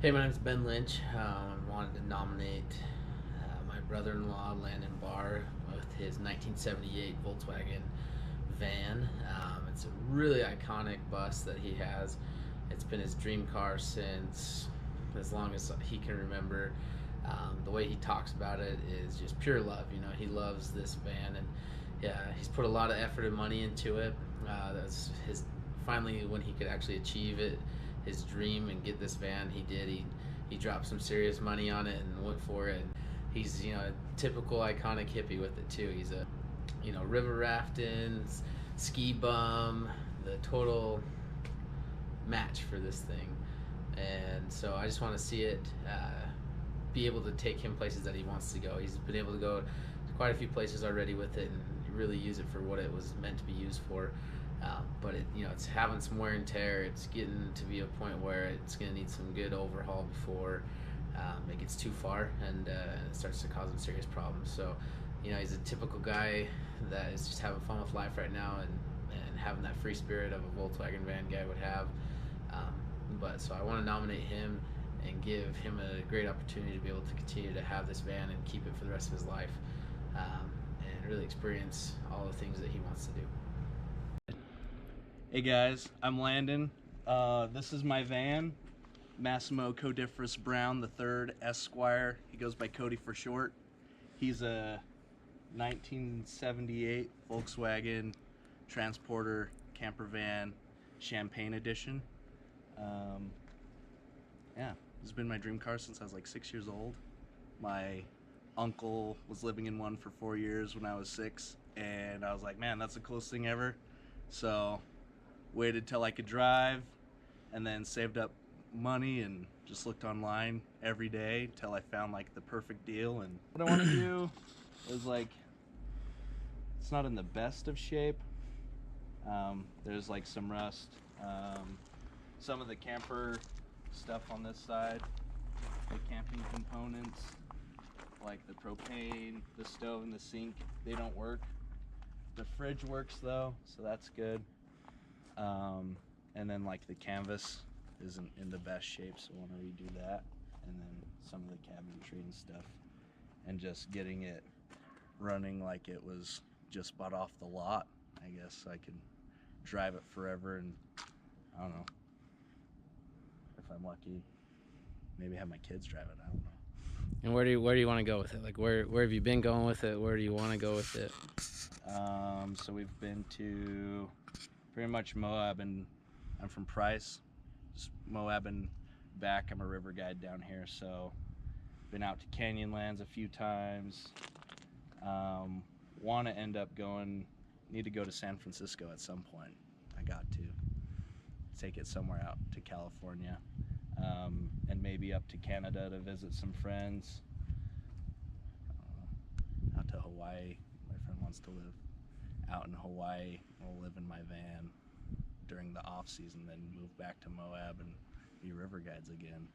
Hey, my name's Ben Lynch. I wanted to nominate my brother-in-law Landon with his 1978 Volkswagen van. It's a really iconic bus that he has. It's been his dream car since as long as he can remember. The way he talks about it is just pure love. You know, he loves this van, and yeah, he's put a lot of effort and money into it. That's his finally when he could actually achieve it, his dream, and get this van. He did. He dropped some serious money on it and went for it. He's a typical iconic hippie with it too. He's a river rafting, ski bum, the total match for this thing. And so I just want to see it be able to take him places that he wants to go. He's been able to go to quite a few places already with it and really use it for what it was meant to be used for. But it's having some wear and tear. It's getting to be a point where it's going to need some good overhaul before it gets too far and it starts to cause him serious problems. So, he's a typical guy that is just having fun with life right now and having that free spirit of a Volkswagen van guy would have. So I want to nominate him and give him a great opportunity to be able to continue to have this van and keep it for the rest of his life, and really experience all the things that he wants to do. Hey guys, I'm Landon. This is my van, Massimo Codiferous Brown III Esquire. He goes by Cody for short. He's a 1978 Volkswagen Transporter camper van, Champagne edition. Yeah, this has been my dream car since I was like 6 years old. My uncle was living in one for 4 years when I was 6, and I was like, man, that's the coolest thing ever. So waited till I could drive, and then saved up money and just looked online every day till I found like the perfect deal. And what I want to do is it's not in the best of shape. There's like some rust. Some of the camper stuff on this side, the camping components, like the propane, the stove, and the sink, they don't work. The fridge works though, so that's good. And then like the canvas isn't in the best shape, so I want to redo that. And then some of the cabinetry and stuff, and just getting it running like it was just bought off the lot. I guess I could drive it forever, and I don't know, if I'm lucky, maybe have my kids drive it. I don't know. And where do you want to go with it? Like where have you been going with it? Where do you want to go with it? So we've been to pretty much Moab, and I'm from Price, just Moab and back. I'm a river guide down here, so been out to Canyonlands a few times. Want to end up need to go to San Francisco at some point. I got to take it somewhere out to California, and maybe up to Canada to visit some friends. Out to Hawaii. My friend wants to live out in Hawaii. We'll live in my van during the off season, then move back to Moab and be river guides again.